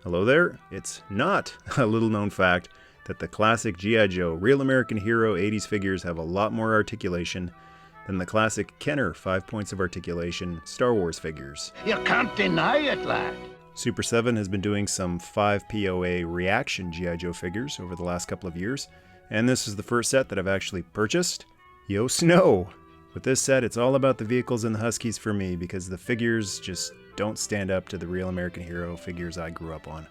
Hello there. It's not a little known fact that the classic G.I. Joe Real American Hero 80s figures have a lot more articulation than the classic Kenner 5 points of articulation Star Wars figures. You can't deny it, lad. Super7 has been doing some 5 POA ReAction G.I. Joe figures over the last couple of years, and this is the first set that I've actually purchased. Yo Snow! With this set, it's all about the vehicles and the Huskies for me because the figures just don't stand up to the Real American Hero figures I grew up on.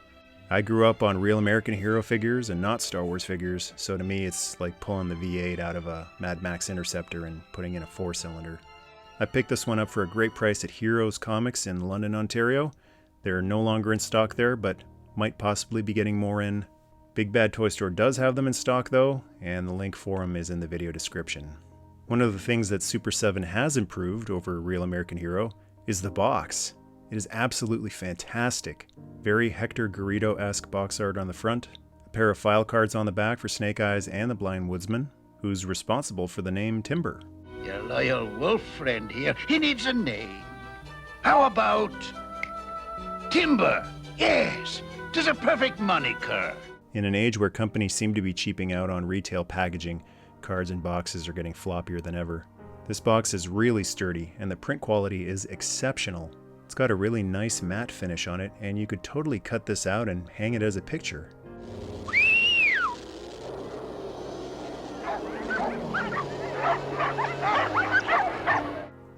I grew up on Real American Hero figures and not Star Wars figures, so to me it's like pulling the V8 out of a Mad Max Interceptor and putting in a 4-cylinder. I picked this one up for a great price at Heroes Comics in London, Ontario. They're no longer in stock there, but might possibly be getting more in. Big Bad Toy Store does have them in stock though, and the link for them is in the video description. One of the things that Super7 has improved over Real American Hero is the box. It is absolutely fantastic. Very Hector Garrido-esque box art on the front, a pair of file cards on the back for Snake Eyes and the Blind Woodsman, who's responsible for the name Timber. Your loyal wolf friend here, he needs a name. How about Timber? Yes, 'tis a perfect moniker. In an age where companies seem to be cheaping out on retail packaging, cards and boxes are getting floppier than ever. This box is really sturdy, and the print quality is exceptional. It's got a really nice matte finish on it, and you could totally cut this out and hang it as a picture.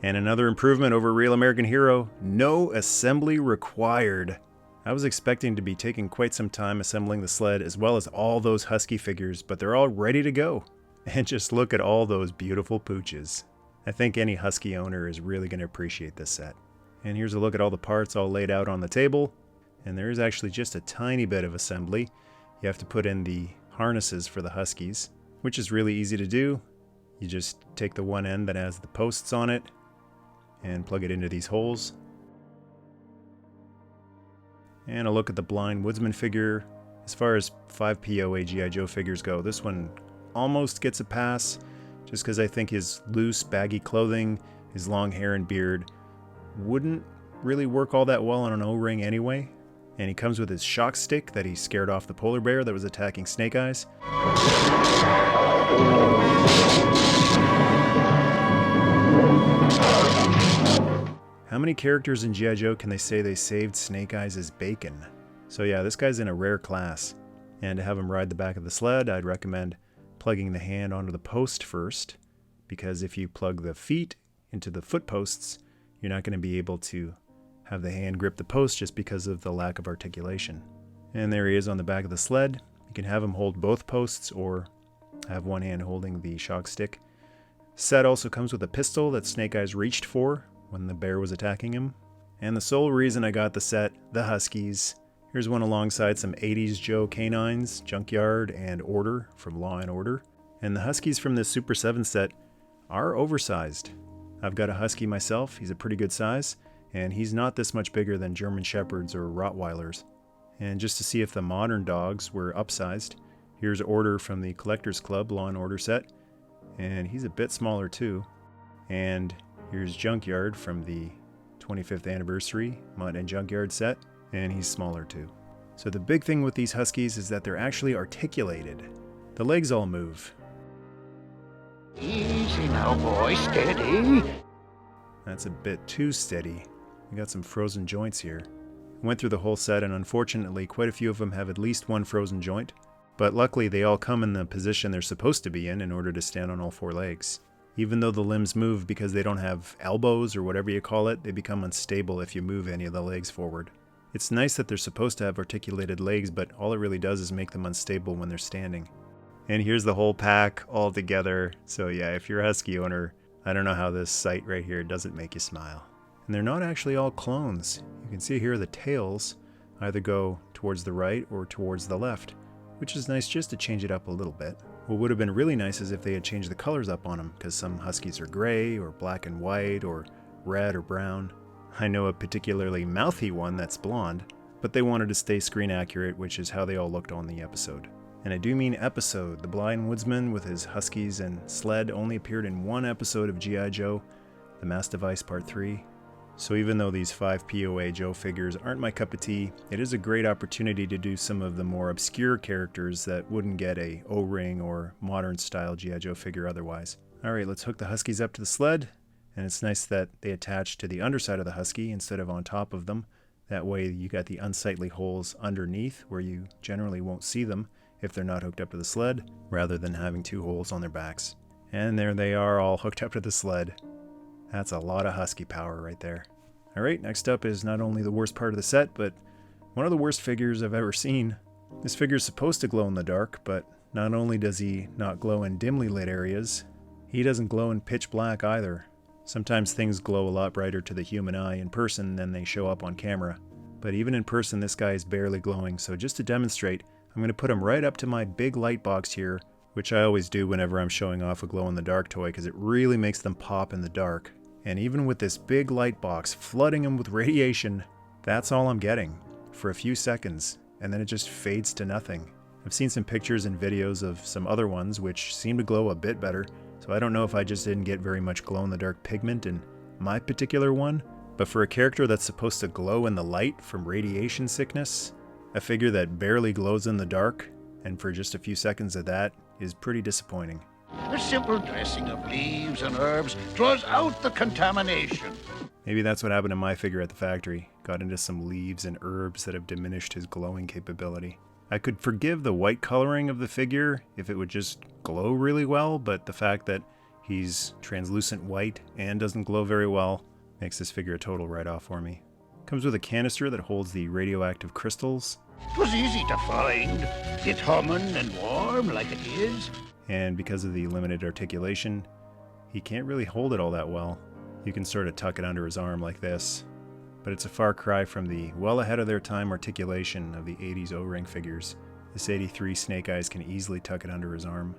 And another improvement over Real American Hero, no assembly required. I was expecting to be taking quite some time assembling the sled as well as all those Husky figures, but they're all ready to go. And just look at all those beautiful pooches. I think any Husky owner is really going to appreciate this set. And here's a look at all the parts all laid out on the table. And there is actually just a tiny bit of assembly. You have to put in the harnesses for the Huskies, which is really easy to do. You just take the one end that has the posts on it and plug it into these holes. And a look at the Blind Woodsman figure. As far as 5 POA G.I. Joe figures go, this one almost gets a pass, just because I think his loose, baggy clothing, his long hair and beard wouldn't really work all that well on an O-ring anyway. And he comes with his shock stick that he scared off the polar bear that was attacking Snake Eyes. How many characters in G.I. Joe can they say they saved Snake Eyes' bacon? So yeah, this guy's in a rare class. And to have him ride the back of the sled, I'd recommend plugging the hand onto the post first, because if you plug the feet into the foot posts, you're not going to be able to have the hand grip the post just because of the lack of articulation. And there he is on the back of the sled. You can have him hold both posts or have one hand holding the shock stick. Set also comes with a pistol that Snake Eyes reached for when the bear was attacking him. And the sole reason I got the set, the Huskies. Here's one alongside some 80s Joe canines, Junkyard, and Order from Law & Order. And the Huskies from this Super7 set are oversized. I've got a Husky myself, he's a pretty good size, and he's not this much bigger than German Shepherds or Rottweilers. And just to see if the modern dogs were upsized, here's Order from the Collectors Club Law & Order set, and he's a bit smaller too. And here's Junkyard from the 25th anniversary Mutt and Junkyard set, and he's smaller too. So the big thing with these Huskies is that they're actually articulated. The legs all move. Easy now, boy, steady. That's a bit too steady. We got some frozen joints here. I went through the whole set and unfortunately quite a few of them have at least one frozen joint, but luckily they all come in the position they're supposed to be in order to stand on all 4 legs. Even though the limbs move because they don't have elbows or whatever you call it, they become unstable if you move any of the legs forward. It's nice that they're supposed to have articulated legs, but all it really does is make them unstable when they're standing. And here's the whole pack all together. So yeah, if you're a Husky owner, I don't know how this sight right here doesn't make you smile. And they're not actually all clones. You can see here the tails either go towards the right or towards the left, which is nice just to change it up a little bit. What would have been really nice is if they had changed the colors up on them, because some Huskies are gray or black and white or red or brown. I know a particularly mouthy one that's blonde, but they wanted to stay screen accurate, which is how they all looked on the episode. And I do mean episode. The Blind Woodsman with his Huskies and sled only appeared in one episode of G.I. Joe, The Mass Device Part 3. So even though these 5 POA Joe figures aren't my cup of tea, it is a great opportunity to do some of the more obscure characters that wouldn't get a O-ring or modern style G.I. Joe figure otherwise. Alright, let's hook the Huskies up to the sled, and it's nice that they attach to the underside of the Husky instead of on top of them. That way you got the unsightly holes underneath where you generally won't see them if they're not hooked up to the sled, rather than having 2 holes on their backs. And there they are, all hooked up to the sled. That's a lot of Husky power right there. Alright, next up is not only the worst part of the set, but one of the worst figures I've ever seen. This figure is supposed to glow in the dark, but not only does he not glow in dimly lit areas, he doesn't glow in pitch black either. Sometimes things glow a lot brighter to the human eye in person than they show up on camera. But even in person, this guy is barely glowing, so just to demonstrate, I'm going to put him right up to my big light box here, which I always do whenever I'm showing off a glow-in-the-dark toy because it really makes them pop in the dark. And even with this big light box flooding him with radiation, that's all I'm getting for a few seconds, and then it just fades to nothing. I've seen some pictures and videos of some other ones which seem to glow a bit better, so I don't know if I just didn't get very much glow-in-the-dark pigment in my particular one, but for a character that's supposed to glow in the light from radiation sickness, a figure that barely glows in the dark, and for just a few seconds of that, is pretty disappointing. A simple dressing of leaves and herbs draws out the contamination. Maybe that's what happened to my figure at the factory. Got into some leaves and herbs that have diminished his glowing capability. I could forgive the white coloring of the figure if it would just glow really well, but the fact that he's translucent white and doesn't glow very well makes this figure a total write-off for me. Comes with a canister that holds the radioactive crystals. It was easy to find. It's humming and warm like it is. And because of the limited articulation, he can't really hold it all that well. You can sort of tuck it under his arm like this. But it's a far cry from the well ahead of their time articulation of the 80s O-ring figures. This 83 Snake Eyes can easily tuck it under his arm.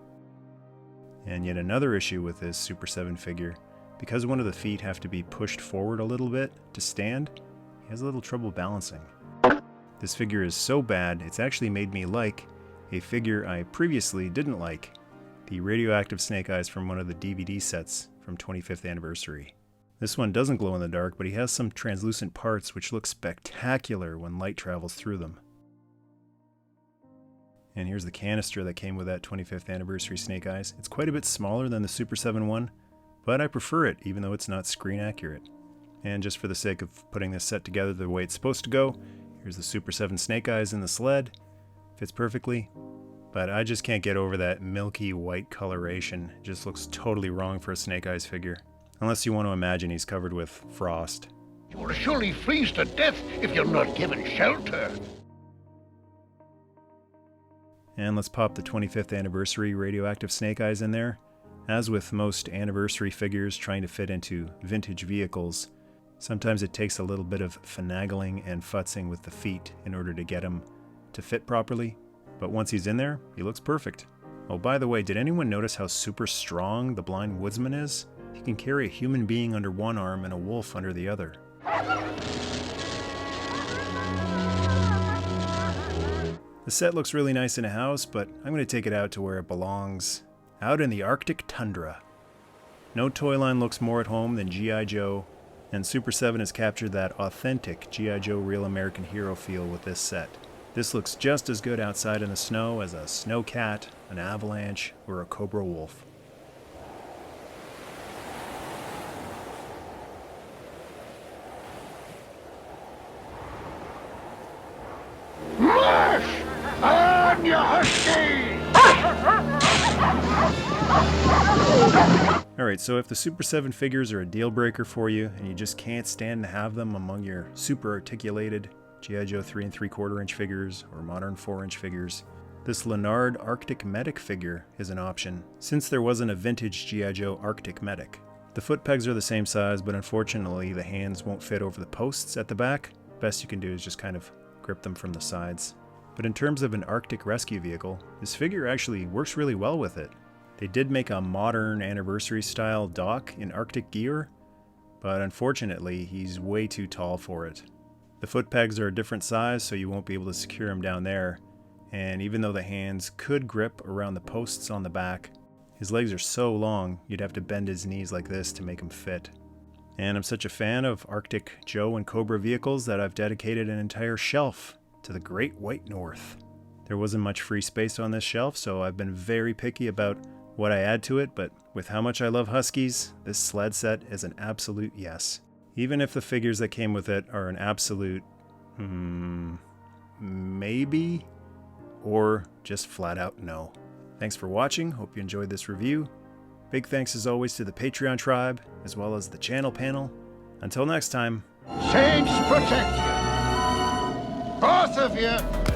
And yet another issue with this Super7 figure, because one of the feet have to be pushed forward a little bit to stand, he has a little trouble balancing. This figure is so bad, it's actually made me like a figure I previously didn't like, the Radioactive Snake Eyes from one of the DVD sets from 25th Anniversary. This one doesn't glow in the dark, but he has some translucent parts which look spectacular when light travels through them. And here's the canister that came with that 25th Anniversary Snake Eyes. It's quite a bit smaller than the Super7 one, but I prefer it even though it's not screen accurate. And just for the sake of putting this set together the way it's supposed to go, here's the Super7 Snake Eyes in the sled. Fits perfectly, but I just can't get over that milky white coloration. It just looks totally wrong for a Snake Eyes figure. Unless you want to imagine he's covered with frost. You'll surely freeze to death if you're not given shelter. And let's pop the 25th Anniversary Radioactive Snake Eyes in there. As with most anniversary figures trying to fit into vintage vehicles, sometimes it takes a little bit of finagling and futzing with the feet in order to get him to fit properly. But once he's in there, he looks perfect. Oh, by the way, did anyone notice how super strong the blind woodsman is? He can carry a human being under one arm and a wolf under the other. The set looks really nice in a house, but I'm going to take it out to where it belongs. Out in the Arctic tundra. No toy line looks more at home than G.I. Joe, and Super7 has captured that authentic G.I. Joe Real American Hero feel with this set. This looks just as good outside in the snow as a snow cat, an avalanche, or a cobra wolf. March! On, you Husky! Alright, so if the Super7 figures are a deal breaker for you, and you just can't stand to have them among your super articulated G.I. Joe 3 3/4 inch figures or modern 4-inch figures, this Leonard Arctic Medic figure is an option, since there wasn't a vintage G.I. Joe Arctic Medic. The foot pegs are the same size, but unfortunately the hands won't fit over the posts at the back. Best you can do is just kind of grip them from the sides. But in terms of an Arctic rescue vehicle, this figure actually works really well with it. They did make a modern anniversary style dock in Arctic gear, but unfortunately he's way too tall for it. The foot pegs are a different size, so you won't be able to secure him down there, and even though the hands could grip around the posts on the back, his legs are so long you'd have to bend his knees like this to make him fit. And I'm such a fan of Arctic Joe and Cobra vehicles that I've dedicated an entire shelf to the Great White North. There wasn't much free space on this shelf, so I've been very picky about what I add to it, but with how much I love Huskies, this sled set is an absolute yes. Even if the figures that came with it are an absolute maybe, or just flat out no. Thanks for watching, hope you enjoyed this review. Big thanks as always to the Patreon tribe, as well as the channel panel. Until next time. Saints protect you. Both of you.